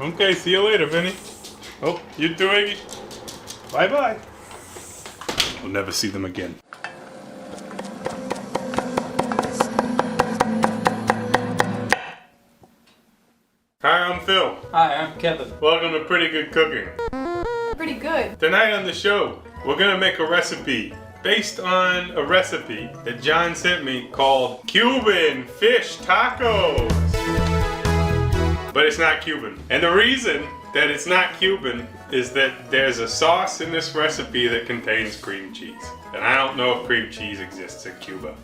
Okay, see you later, Vinny. Oh, you too, Iggy. Bye-bye. We'll never see them again. Hi, I'm Phil. Hi, I'm Kevin. Welcome to Pretty Good Cooking. Pretty good. Tonight on the show, we're gonna make a recipe based on a recipe that John sent me called Cuban fish tacos. But it's not Cuban. And the reason that it's not Cuban is that there's a sauce in this recipe that contains cream cheese. And I don't know if cream cheese exists in Cuba,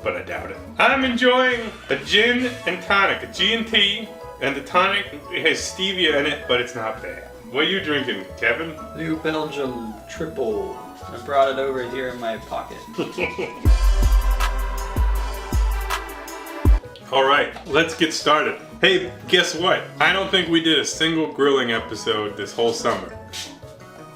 but I doubt it. I'm enjoying a gin and tonic, a G&T, and the tonic has stevia in it, but it's not bad. What are you drinking, Kevin? New Belgium triple. I brought it over here in my pocket. All right, let's get started. Hey, guess what? I don't think we did a single grilling episode this whole summer.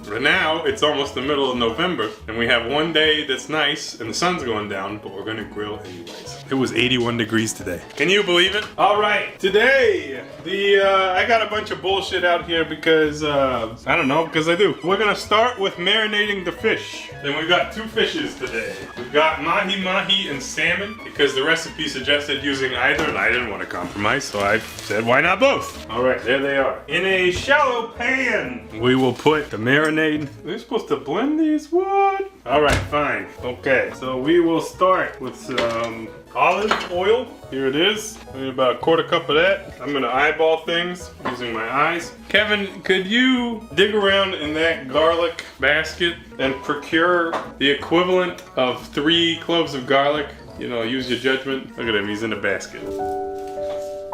But now it's almost the middle of November, and we have one day that's nice, and the sun's going down, but we're gonna grill anyways. It was 81 degrees today. Can you believe it? All right, today, I got a bunch of bullshit out here because, I don't know, because I do. We're gonna start with marinating the fish. And we've got two fishes today. We've got mahi and salmon, because the recipe suggested using either, and I didn't want to compromise, so I said, why not both? All right, there they are. In a shallow pan, we will put the marinade. We're supposed to blend these? What? All right, fine. Okay, so we will start with some olive oil. Here it is. I need about a quarter cup of that. I'm gonna eyeball things using my eyes. Kevin, could you dig around in that garlic basket and procure the equivalent of 3 cloves of garlic? You know, use your judgment. Look at him, he's in a basket.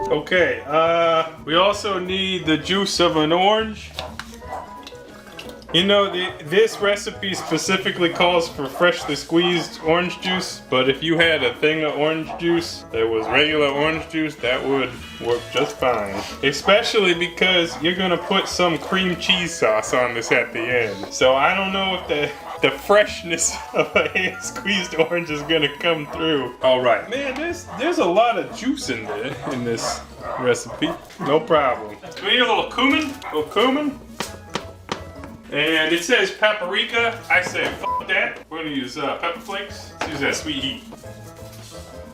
Okay, we also need the juice of an orange. You know, this recipe specifically calls for freshly squeezed orange juice, but if you had a thing of orange juice that was regular orange juice, that would work just fine. Especially because you're gonna put some cream cheese sauce on this at the end. So I don't know if the freshness of a hand-squeezed orange is gonna come through. All right, man, there's a lot of juice in there in this recipe. No problem. Do we need a little cumin? And it says paprika. I say f that. We're gonna use pepper flakes. Let's use that sweet heat.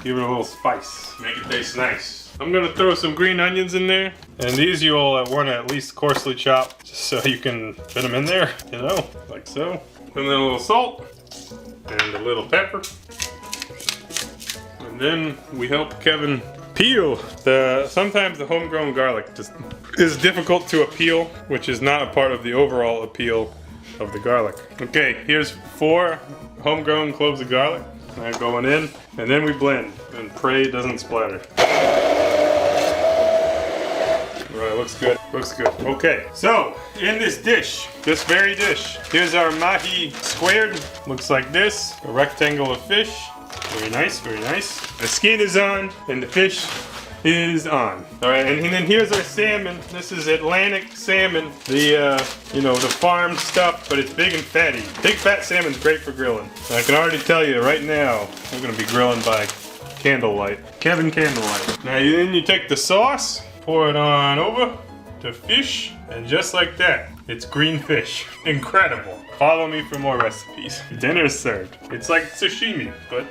Give it a little spice. Make it taste nice. I'm gonna throw some green onions in there. And these you all want to at least coarsely chop, just so you can fit them in there, you know, like so. And then a little salt. And a little pepper. And then we help Kevin peel. Sometimes the homegrown garlic just is difficult to appeal, which is not a part of the overall appeal of the garlic. Okay, here's 4 homegrown cloves of garlic. They're going in, and then we blend and pray it doesn't splatter. Right, looks good. Looks good. Okay, so in this dish, this very dish, here's our mahi squared. Looks like this, a rectangle of fish. Very nice, very nice. The skin is on, and the fish is on. All right, and then here's our salmon. This is Atlantic salmon, the farmed stuff, but it's big and fatty. Big fat salmon's great for grilling. I can already tell you right now, we're gonna be grilling by candlelight. Kevin Candlelight. Now then you take the sauce, pour it on over to fish, and just like that, it's green fish. Incredible. Follow me for more recipes. Dinner is served. It's like sashimi, but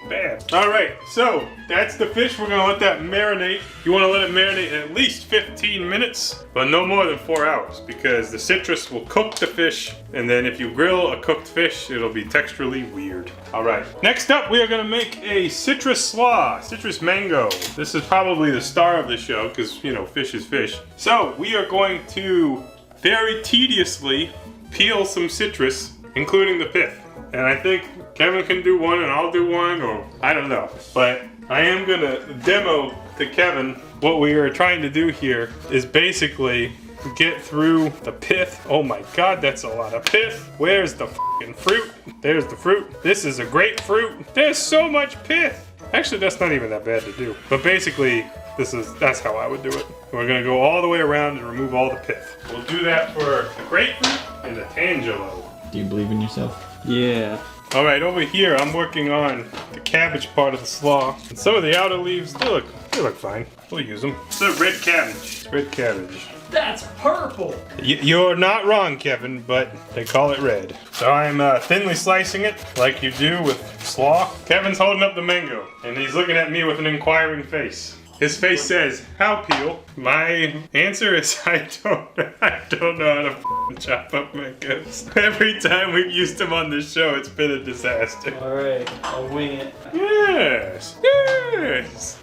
bad. All right, so that's the fish. We're gonna let that marinate. You wanna let it marinate at least 15 minutes, but no more than 4 hours, because the citrus will cook the fish, and then if you grill a cooked fish, it'll be texturally weird. All right, next up, we are gonna make a citrus slaw, citrus mango. This is probably the star of the show, because, you know, fish is fish. So we are going to very tediously peel some citrus, including the pith. And I think Kevin can do one and I'll do one, or I don't know. But I am gonna demo to Kevin what we are trying to do here is basically get through the pith. Oh my God, that's a lot of pith. Where's the f***ing fruit? There's the fruit. This is a grapefruit. There's so much pith. Actually, that's not even that bad to do. But basically, that's how I would do it. We're gonna go all the way around and remove all the pith. We'll do that for the grapefruit and the Tangelo. Do you believe in yourself? Yeah. All right, over here I'm working on the cabbage part of the slaw. And some of the outer leaves, they look fine. We'll use them. It's a red cabbage. It's red cabbage. That's purple. You're not wrong, Kevin, but they call it red. So I'm thinly slicing it like you do with slaw. Kevin's holding up the mango, and he's looking at me with an inquiring face. His face says, "How peel?" My answer is, I don't know how to chop up mangoes. Every time we've used them on this show, it's been a disaster. All right, I'll wing it. Yes, yes,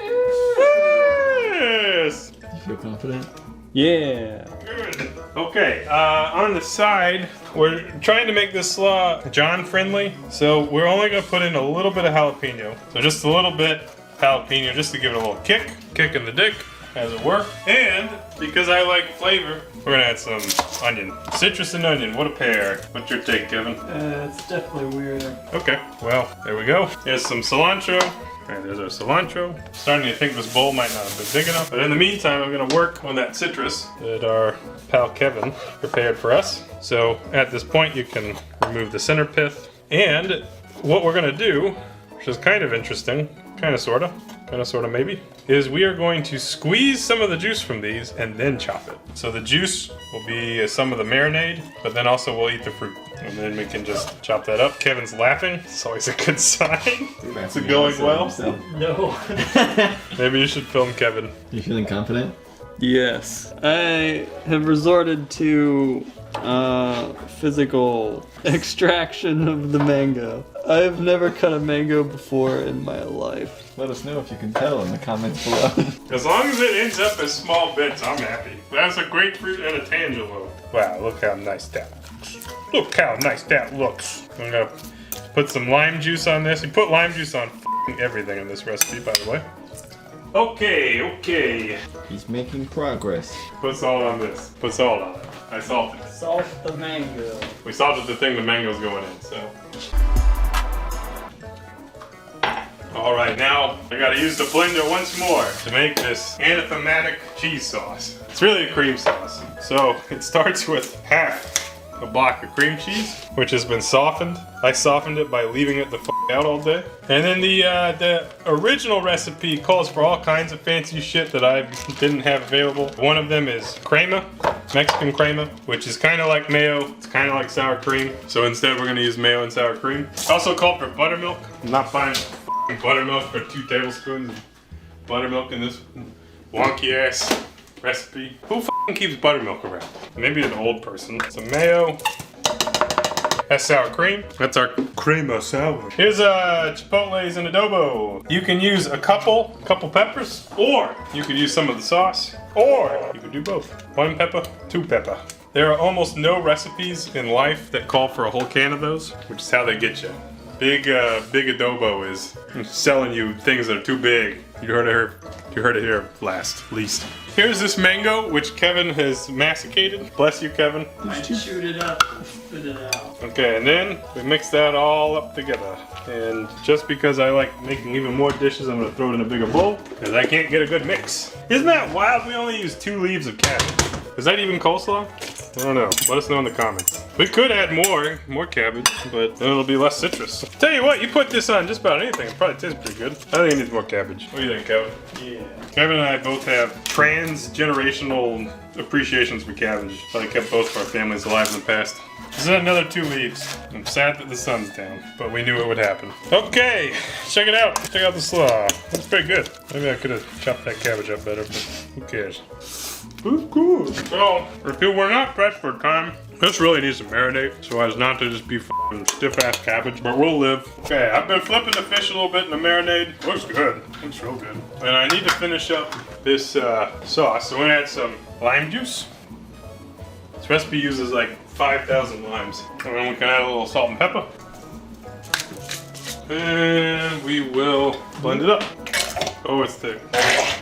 yes. You feel confident? Yeah. Good. Okay, on the side, we're trying to make this slaw John friendly, so we're only gonna put in a little bit of jalapeno. So just a little bit jalapeno, just to give it a little kick in the dick, as it were. And because I like flavor, we're gonna add some onion. Citrus and onion, what a pair. What's your take, Kevin? It's definitely weirder. Okay, well, there we go. Here's some cilantro. Alright, there's our cilantro. Starting to think this bowl might not have been big enough, but in the meantime, I'm gonna work on that citrus that our pal Kevin prepared for us. So at this point, you can remove the center pith. And what we're gonna do, which is kind of interesting, kind of sorta maybe, is we are going to squeeze some of the juice from these and then chop it. So the juice will be some of the marinade, but then also we'll eat the fruit. And then we can just chop that up. Kevin's laughing. It's always a good sign. Is it going well? No. Maybe you should film Kevin. You feeling confident? Yes. I have resorted to physical extraction of the mango. I have never cut a mango before in my life. Let us know if you can tell in the comments below. As long as it ends up as small bits, I'm happy. That's a grapefruit and a Tangelo. Wow, look how nice that looks. Look how nice that looks. I'm gonna put some lime juice on this. You put lime juice on everything in this recipe, by the way. Okay. He's making progress. Put salt on this. Put salt on it. I salted it. Salt the mango. We salted the thing the mango's going in, so. Alright, now I gotta use the blender once more to make this anathematic cheese sauce. It's really a cream sauce. So it starts with half a block of cream cheese, which has been softened. I softened it by leaving it the f out all day. And then the original recipe calls for all kinds of fancy shit that I didn't have available. One of them is Crema, Mexican Crema, which is kind of like mayo. It's kind of like sour cream. So instead we're gonna use mayo and sour cream. Also called for buttermilk. I'm not buying buttermilk for 2 tablespoons of buttermilk in this wonky ass recipe. Who f***ing keeps buttermilk around? Maybe an old person. Some mayo. That's sour cream. That's our crema sour. Here's Chipotles and Adobo. You can use a couple peppers, or you could use some of the sauce, or you could do both. 1 pepper, 2 pepper. There are almost no recipes in life that call for a whole can of those, which is how they get you. Big Adobo is selling you things that are too big. You heard it here least. Here's this mango, which Kevin has masticated. Bless you, Kevin. I chewed it up, spit it out. Okay, and then we mix that all up together. And just because I like making even more dishes, I'm gonna throw it in a bigger bowl, because I can't get a good mix. Isn't that wild? We only use 2 leaves of cabbage. Is that even coleslaw? I don't know. Let us know in the comments. We could add more cabbage, but then it'll be less citrus. Tell you what, you put this on just about anything, it probably tastes pretty good. I think it needs more cabbage. What do you think, Kevin? Yeah. Kevin and I both have transgenerational appreciations for cabbage. I kept both of our families alive in the past. This is another 2 leaves. I'm sad that the sun's down, but we knew it would happen. Okay, check it out. Check out the slaw. That's pretty good. Maybe I could have chopped that cabbage up better, but who cares? It's good. So, if you were not pressed for time, this really needs to marinate so as not to just be f***ing stiff-ass cabbage, but we'll live. Okay, I've been flipping the fish a little bit in the marinade. Looks good. Looks real good. And I need to finish up this sauce, so we're gonna add some lime juice. This recipe uses like 5,000 limes. And then we can add a little salt and pepper. And we will blend it up. Oh, it's thick.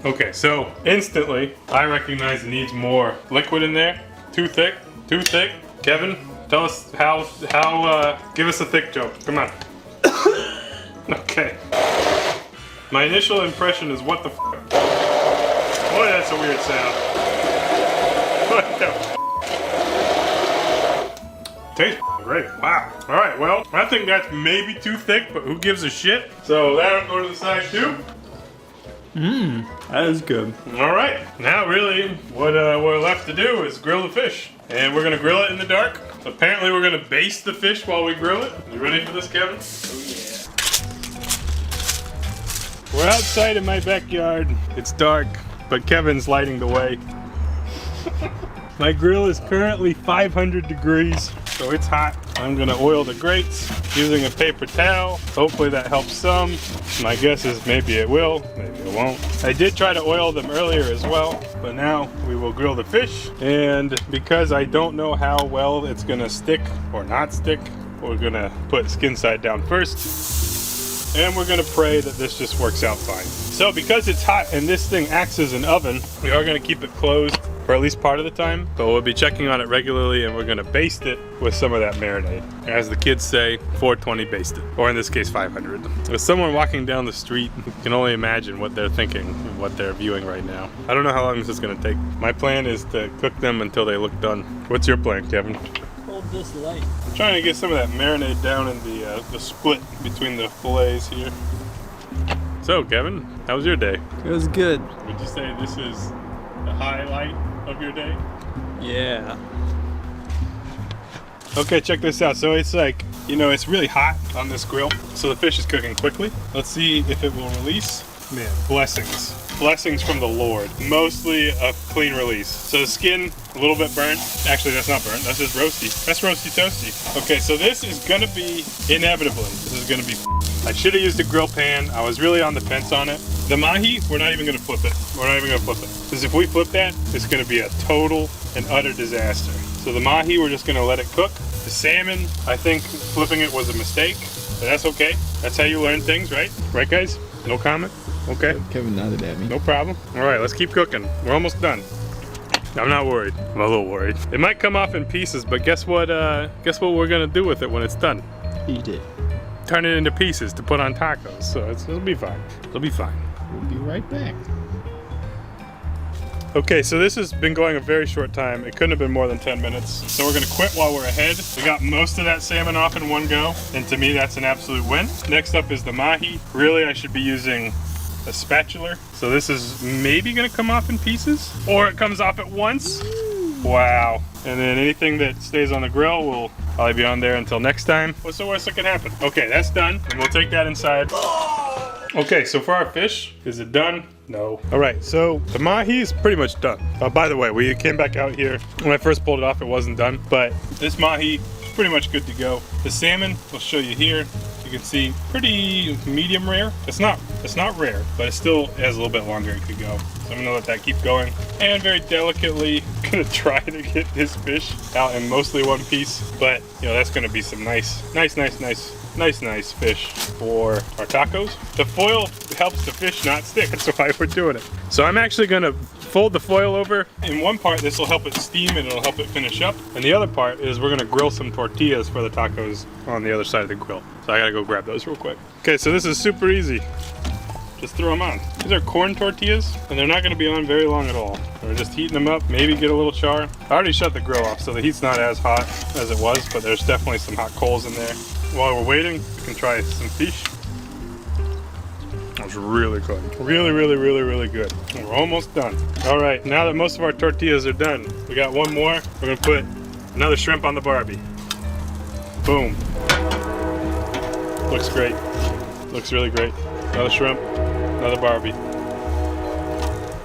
Okay, so instantly, I recognize it needs more liquid in there. Too thick, too thick. Kevin, tell us how, give us a thick joke. Come on. Okay. My initial impression is what the f***. Boy, that's a weird sound. What the f***. Tastes great. Wow. All right, well, I think that's maybe too thick, but who gives a shit? So that'll go to the side too. That is good. All right, now really what we're left to do is grill the fish. And we're gonna grill it in the dark. Apparently we're gonna baste the fish while we grill it. You ready for this, Kevin? Oh yeah. We're outside in my backyard. It's dark, but Kevin's lighting the way. My grill is currently 500 degrees, so it's hot. I'm gonna oil the grates using a paper towel. Hopefully that helps some. My guess is maybe it will, maybe it won't. I did try to oil them earlier as well, but now we will grill the fish. And because I don't know how well it's gonna stick or not stick, we're gonna put skin side down first. And we're gonna pray that this just works out fine. So because it's hot and this thing acts as an oven, we are gonna keep it closed for at least part of the time, but we'll be checking on it regularly, and we're gonna baste it with some of that marinade. As the kids say, 420 baste it, or in this case 500. With someone walking down the street, you can only imagine what they're thinking and what they're viewing right now. I don't know how long this is gonna take. My plan is to cook them until they look done. What's your plan, Kevin? Hold this light. I'm trying to get some of that marinade down in the split between the fillets here. So, Kevin, how was your day? It was good. Would you say this is the highlight of your day? Yeah. Okay, check this out. So it's like, you know, it's really hot on this grill, so the fish is cooking quickly. Let's see if it will release. Man, blessings. Blessings from the Lord. Mostly a clean release. So the skin, a little bit burnt. Actually, that's not burnt. That's just roasty. That's roasty toasty. Okay, so this is gonna be, inevitably, this is gonna be, I should have used a grill pan. I was really on the fence on it. The mahi, we're not even gonna flip it. We're not even gonna flip it. Because if we flip that, it's gonna be a total and utter disaster. So the mahi, we're just gonna let it cook. The salmon, I think flipping it was a mistake, but that's okay. That's how you learn things, right? Right, guys? No comment? Okay. Kevin nodded at me. No problem. All right, let's keep cooking. We're almost done. I'm not worried. I'm a little worried. It might come off in pieces, but guess what? Guess what we're gonna do with it when it's done? Eat it. Turn it into pieces to put on tacos. So it'll be fine. It'll be fine. We'll be right back. Okay, so this has been going a very short time. It couldn't have been more than 10 minutes. So we're gonna quit while we're ahead. We got most of that salmon off in one go, and to me, that's an absolute win. Next up is the mahi. Really, I should be using a spatula. So this is maybe gonna come off in pieces, or it comes off at once. Wow. And then anything that stays on the grill will probably be on there until next time. What's the worst that can happen? Okay, that's done, and we'll take that inside. Okay, so for our fish, is it done? No. All right, so the mahi is pretty much done. By the way, we came back out here. When I first pulled it off, it wasn't done, but this mahi is pretty much good to go. The salmon, I'll show you here. You can see pretty medium rare. It's not rare, but it still has a little bit longer it could go. So I'm gonna let that keep going. And very delicately, gonna try to get this fish out in mostly one piece. But you know, that's gonna be some nice fish for our tacos. The foil helps the fish not stick. That's why we're doing it. So I'm actually gonna fold the foil over. In one part, this will help it steam and it'll help it finish up. And the other part is we're gonna grill some tortillas for the tacos on the other side of the grill. So I gotta go grab those real quick. Okay, so this is super easy. Just throw them on. These are corn tortillas, and they're not gonna be on very long at all. We're just heating them up, maybe get a little char. I already shut the grill off, so the heat's not as hot as it was, but there's definitely some hot coals in there. While we're waiting, we can try some fish. That was really good. Really good. And we're almost done. All right, now that most of our tortillas are done, we got one more. We're gonna put another shrimp on the Barbie. Boom. Looks great. Looks really great. Another shrimp, another Barbie.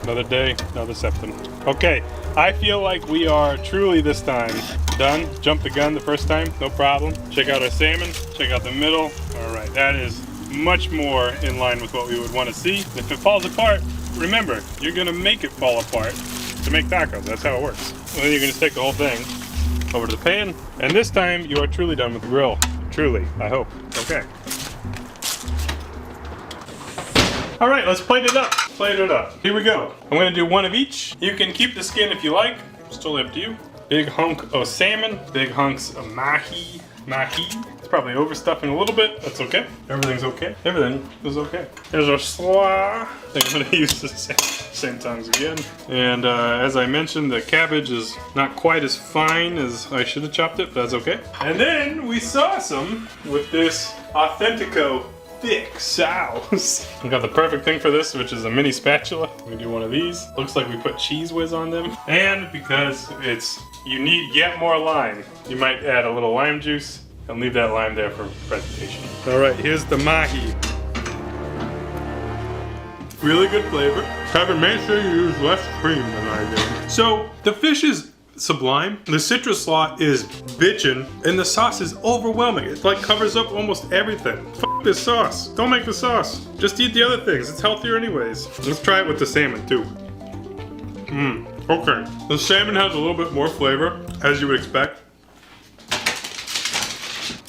Another day, another septum. Okay, I feel like we are truly this time done. Jumped the gun the first time, no problem. Check out our salmon, check out the middle. All right, that is much more in line with what we would want to see. If it falls apart, remember, you're gonna make it fall apart to make tacos. That's how it works. And then you're gonna take the whole thing over to the pan. And this time, you are truly done with the grill. Truly, I hope. Okay. All right, let's plate it up. Plate it up. Here we go. I'm gonna do one of each. You can keep the skin if you like. It's totally up to you. Big hunk of salmon. Big hunks of mahi. It's probably overstuffing a little bit. That's okay. Everything's okay. Everything is okay. There's our slaw. I think I'm gonna use the same tongs again. And as I mentioned, the cabbage is not quite as fine as I should have chopped it, but that's okay. And then we sauce them with this Authentico thick sauce. We got the perfect thing for this, which is a mini spatula. We do one of these. Looks like we put cheese whiz on them. And because you need yet more lime, you might add a little lime juice and leave that lime there for presentation. All right, here's the mahi. Really good flavor. Kevin, make sure you use less cream than I do. So the fish is sublime. The citrus slaw is bitchin', and the sauce is overwhelming. It like covers up almost everything. F this sauce. Don't make the sauce. Just eat the other things. It's healthier anyways. Let's try it with the salmon too. Okay. The salmon has a little bit more flavor, as you would expect.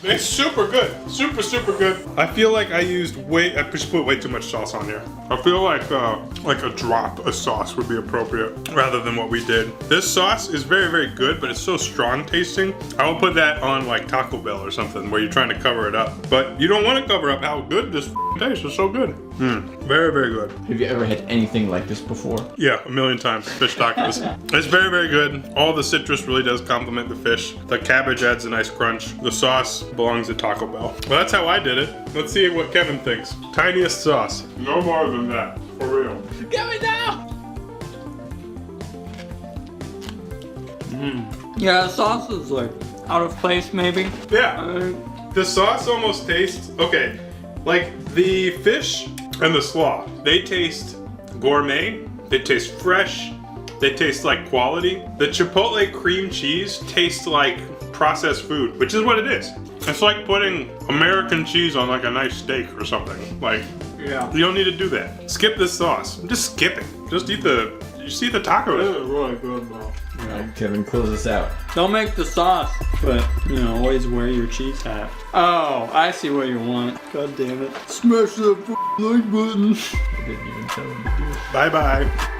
It's super good. Super, super good. I feel like I just put way too much sauce on here. I feel like a drop of sauce would be appropriate rather than what we did. This sauce is very, very good, but it's so strong tasting. I will put that on like Taco Bell or something where you're trying to cover it up. But you don't want to cover up how good this tastes. It's so good. Very, very good. Have you ever had anything like this before? Yeah, a million times. Fish tacos. It's very, very good. All the citrus really does complement the fish. The cabbage adds a nice crunch. The sauce belongs at Taco Bell. Well, that's how I did it. Let's see what Kevin thinks. Tiniest sauce. No more than that. For real. Get me now! Yeah, the sauce is like out of place maybe. Yeah. The sauce almost tastes, okay, like the fish and the slaw, they taste gourmet, they taste fresh, they taste like quality. The Chipotle cream cheese tastes like processed food, which is what it is. It's like putting American cheese on like a nice steak or something. Like, Yeah. you don't need to do that. Skip this sauce. Just skip it. Just eat the taco. This is really good though. Alright, Kevin, close us out. Don't make the sauce, but always wear your cheese hat. Oh, I see what you want. God damn it. Smash that like button. I didn't even tell him to do it. Bye-bye.